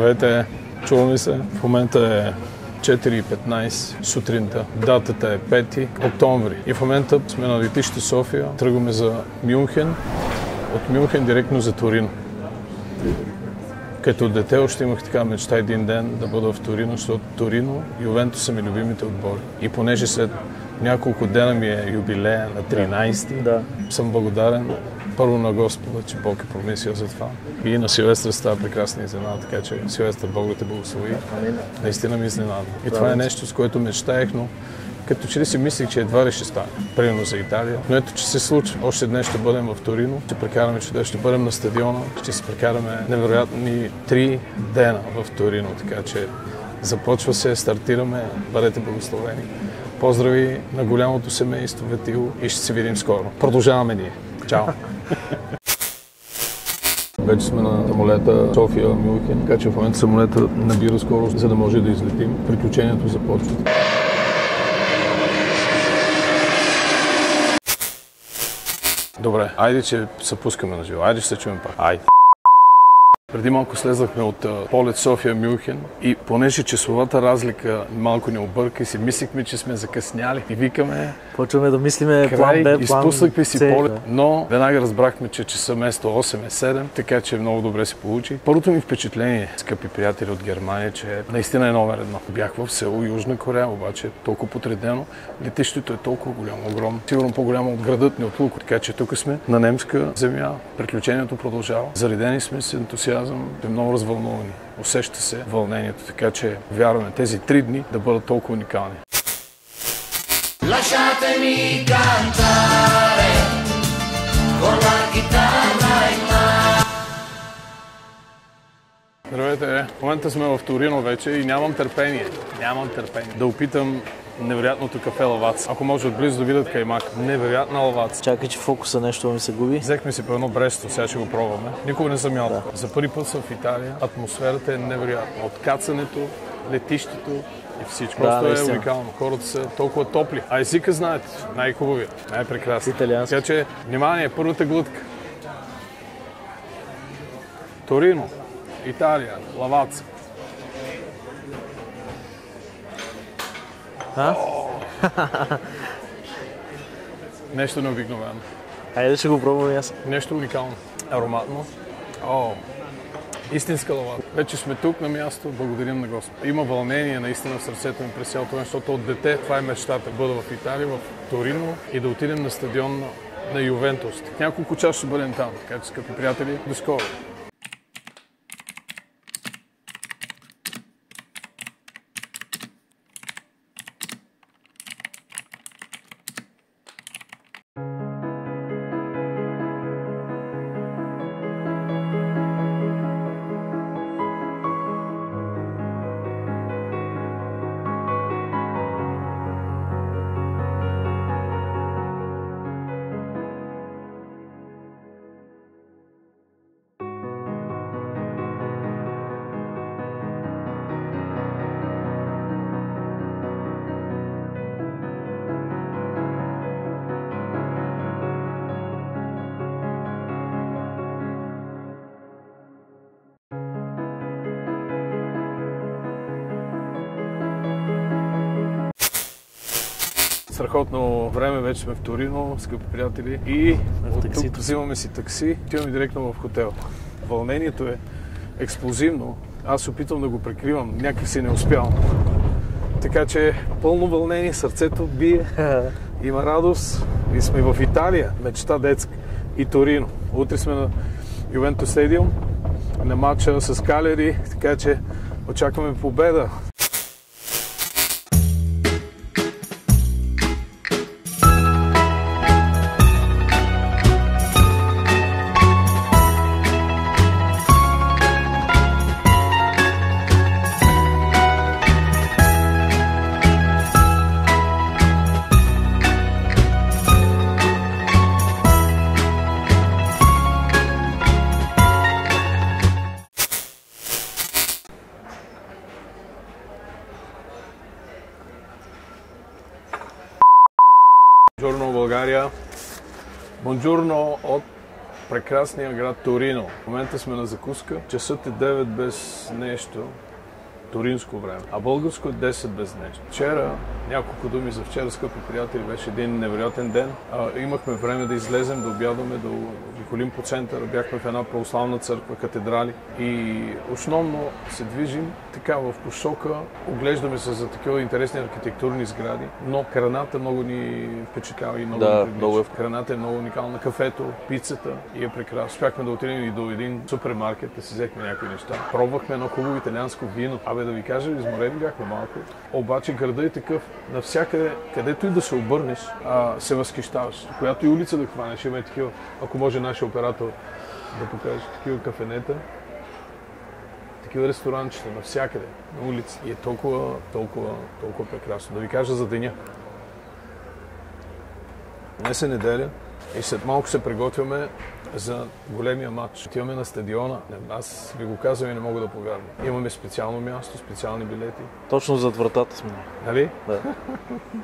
Здравейте, чуваме се. В момента е 4:15 сутринта. Датата е 5 октомври. И в момента сме на летище София. Тръгваме за Мюнхен. От Мюнхен директно за Торино. Като дете още имах така мечта един ден да бъда в Торино, защото Торино и Ювентус са ми любимите отбори. И понеже след няколко дена ми е юбилея на 13-ти, съм благодарен първо на Господа, че Бог е промислил за това. И на Силвестър става прекрасна изненада, така че Силвестър, Бог да те благослови. Наистина ми изненада. И това е нещо, с което мечтаех, но като че ли си мислих, че едва ли ще стане. Примерно за Италия. Но ето, че се случва. Още днес ще бъдем в Торино. Ще прекараме чудесно. Ще бъдем на стадиона. Ще се прекараме невероятни 3 дена в Торино. Така че започва се, стартираме. Бъдете благословени. Поздрави на голямото семейство Ветил и ще се видим скоро. Продължаваме ние. Чао! Вече сме на самолета София-Мюнхен, така че в момента самолета набира скорост, за да може да излетим. Приключението започва. Добре, айде, че се пускаме на живо. Айде, ще се чуем пак. Айде. Преди малко слезахме от полет София-Мюнхен и понеже часовата разлика малко ни обърка и си мислихме, че сме закъсняли и викаме... Почваме да мислиме план Б, план изпуснахме си С, полет, но веднага разбрахме, че часа вместо 8 е 7, така че много добре се получи. Първото ми впечатление, скъпи приятели от Германия, че наистина е номер едно. Бях в село Южна Корея, обаче толкова подредено, летището е толкова голямо, огромно, сигурно по-голямо от градът ни от Луко, така че тук сме на немска земя, приключението продължава. Заредени сме с ентусиазъм, сме много развълнувани. Усеща се вълнението, така че вярваме тези 3 дни да бъдат толкова уникални. Lasciatemi cantare con la chitarra in mano. Здравейте, в момента сме в Торино вече и нямам търпение да опитам невероятното кафе Лаваца. Ако може отблизо да видят каймак. Невероятна Лаваца. Чакай, че фокуса нещо ми се губи. Взехме си по едно Бресто, сега ще го пробваме. Никога не съм ял. За първи път съм в Италия. Атмосферата е невероятна. От кацането, летището и всичко. Просто е уникално. Хората са толкова топли. А езика знаете, най-хубавия, най-прекрасен. Италиански. Така че, внимание, първата глътка. Торино, Италия, Лаваца. Нещо необикновено. Хайде ще го пробвам аз. Нещо уникално. Ароматно. Истинска лаваца. Вече сме тук на място, благодарим на Господа. Има вълнение наистина в сърцето ми през цялото време, защото от дете това е мечтата. Бъда в Италия, в Торино и да отидем на стадион на Ювентус. Няколко часа ще бъдем там, така че, скъпи приятели, до скоро. Страхотно време, вече сме в Торино, скъпи приятели, и от тук взимаме си такси, отиваме директно в хотел. Вълнението е експлозивно, аз се опитвам да го прикривам, някак си не успявам. Така че пълно вълнение, сърцето бие, има радост и сме в Италия, мечта детска, и Торино. Утре сме на Ювентус стадиум, на матча с Калери, така че очакваме победа. Buongiorno България. Buongiorno от прекрасния град Торино. В момента сме на закуска. Часът е 9 без нещо. Туринско време, а българско е 10 без нещо. Вчера, няколко думи за вчера, скъпи приятели, беше един невероятен ден. Имахме време да излезем, да обядаме, да обиколим по центъра. Бяхме в една православна църква, катедрали и основно се движим така в посока. Оглеждаме се за такива интересни архитектурни сгради, но храната много ни впечатлява и много ни привлича. Храната е много уникална. Кафето, пицата и е прекрасно. Успяхме да отидем и до един супермаркет, да си взехме някои неща. Пробвахме едно хубаво италианско вино. Да ви кажа, изморени бяхме малко. Обаче града е такъв, навсякъде, където и да се обърнеш, се възхищаваш. Която и улица да хванеш, има такива, ако може нашия оператор да покаже, такива кафенета, такива ресторанчета, навсякъде, на улица. И е толкова прекрасно. Да ви кажа за деня. Днес е неделя и след малко се приготвяме за големия матч. Отиваме на стадиона. Аз ви го казвам и не мога да повярвам. Имаме специално място, специални билети. Точно зад вратата сме. Нали? Да.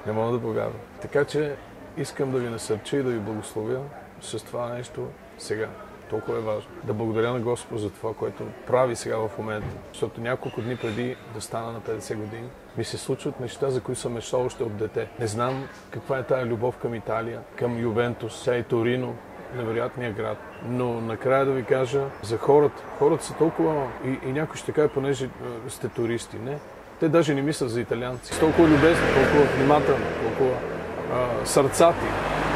Не мога да повярвам. Така че искам да ви насърча и да ви благословя с това нещо сега. Толкова е важно. Да благодаря на Господ за това, което прави сега в момента. Защото няколко дни преди да стана на 50 години, ми се случват неща, за които съм мечтал още от дете. Не знам каква е тая любов към Италия, към Ювентус, сега и Торино, невероятния град. Но накрая да ви кажа за хората. Хората са толкова, и някой ще каже, понеже сте туристи, не. Те даже не мислят за италианци. Толкова любезни, толкова внимателни, толкова сърцати.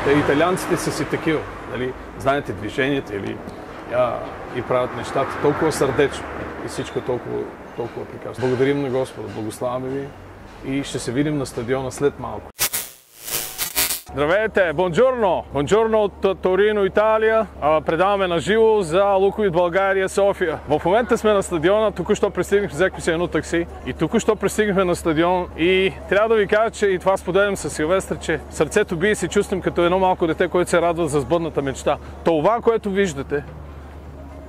Те италианците са си такива, нали? Знаете движенията и правят нещата толкова сърдечно и всичко толкова прекрасно. Благодарим на Господа, благославяме ви и ще се видим на стадиона след малко. Здравейте, бонджорно! Бонджорно от Торино, Италия. Предаваме на живо за Луковит България, София. В момента сме на стадиона, току-що пристигнахме, взехме си едно такси и току-що пристигнахме на стадион и трябва да ви кажа, че и това споделям с Силвестър, че сърцето бие и се чувствам като едно малко дете, което се радва за сбъдната мечта. Това, което виждате,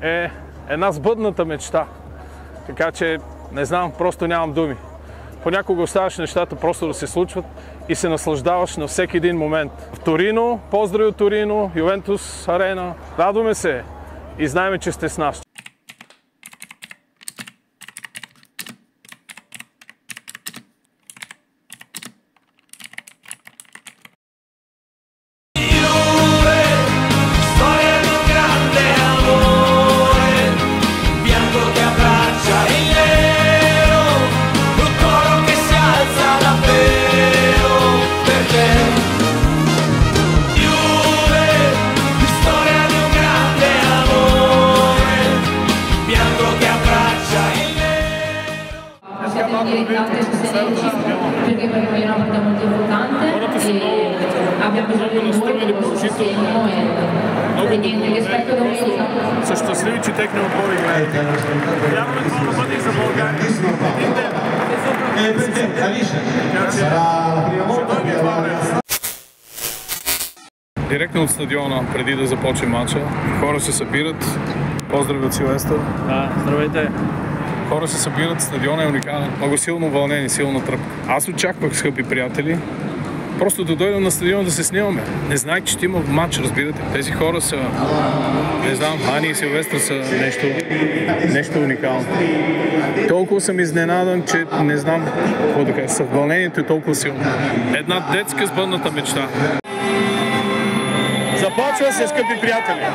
е една сбъдната мечта. Така че, не знам, просто нямам думи. Понякога оставаш нещата просто да се случват и се наслаждаваш на всеки един момент. В Торино, поздрави от Торино, Ювентус Арена. Радваме се и знаем, че сте с нас. Perché per noi è una partita molto importante e abbiamo bisogno di voi per il vostro sostegno e niente, che aspetto domenica. Са щастливи, че техния отбор играе. Вярваме това да бъде и за България. Директно от стадиона, преди да започне матча, хора се събират. Поздрави от Силвестър. Здравейте. Хора се събират, стадиона е уникален. Много силно вълнение, силна тръпка. Аз очаквах, скъпи приятели, просто да дойдем на стадиона да се снимаме. Не знаех, че ще има матч, разбирате. Тези хора са, не знам, Ани и Силвестър са нещо уникално. Толкова съм изненадан, че не знам какво да кажа. Вълнението е толкова силно. Една детска сбъдната мечта. Започва се, скъпи приятели!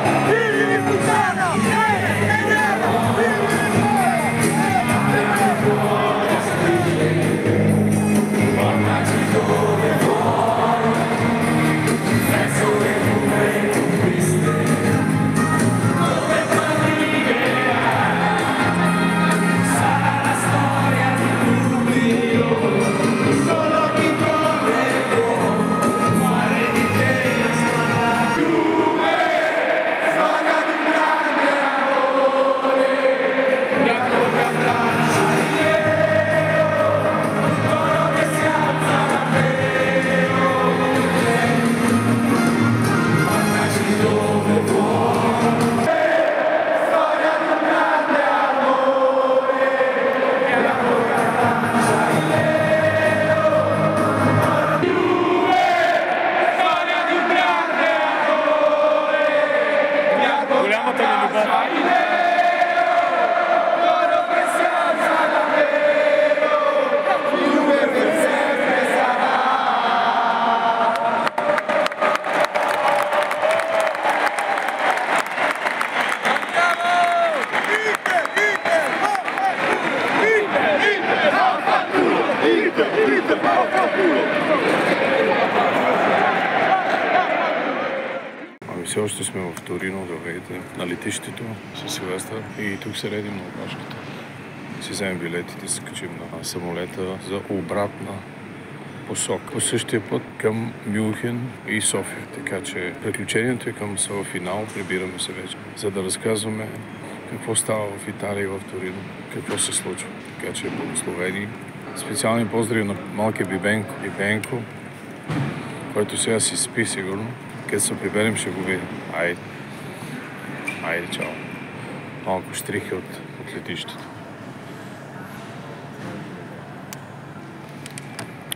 още сме в Торино, здравейте, на летището с Силвестър и тук се редим на опашката. Си вземем билетите, се качим на самолета за обратна посока. По същия път към Мюнхен и София. Така че приключението е към своя финал, прибираме се вече, за да разказваме какво става в Италия и в Торино, какво се случва. Така че благословени. Специални поздрави на малкия Бибенко, който сега си спи сигурно. Къде се приберем, ще го видим. Айде, чао. Малко штрихи от летището.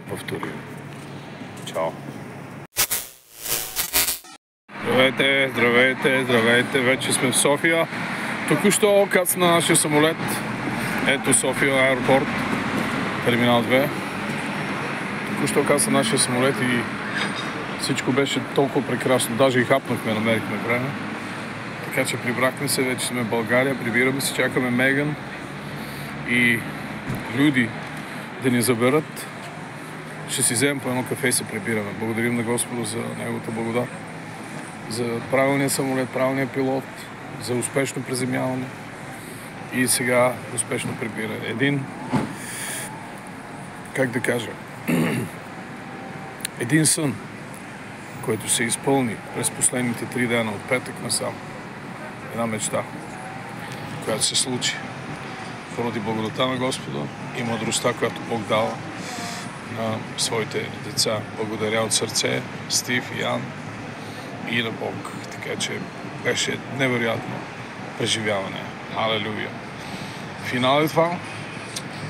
В Торино. Чао. Здравейте. Вече сме в София. Току-що кацна на нашия самолет. Ето София аеропорт. Терминал 2. Току-що кацна на нашия самолет и всичко беше толкова прекрасно. Даже и хапнахме, намерихме време. Така че прибрахме се, вече сме в България, прибираме се, чакаме Меган и люди да ни заберат. Ще си вземем по едно кафе и се прибираме. Благодарим на Господа за неговата благодат, за правилния самолет, правилния пилот, за успешно приземяване и сега успешно прибиране. Един сън, който се изпълни през последните 3 дена от петък насам. Една мечта, която се случи поради благодата на Господа и мъдростта, която Бог дава на своите деца. Благодаря от сърце Стив и Ян и на Бог. Така че беше невероятно преживяване. Алелуя! Финал е това.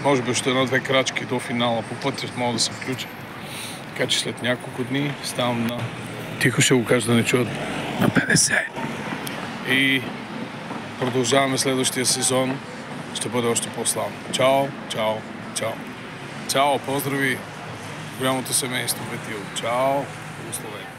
Може би още 1-2 крачки до финала. По пътя мога да се включа. Така че след няколко дни ставам на... Тихо ще го кажа да не чуят. На 50. И продължаваме следващия сезон. Ще бъде още по-славно. Чао! Поздрави! Голямото семейство Ветил. Чао! Благословение!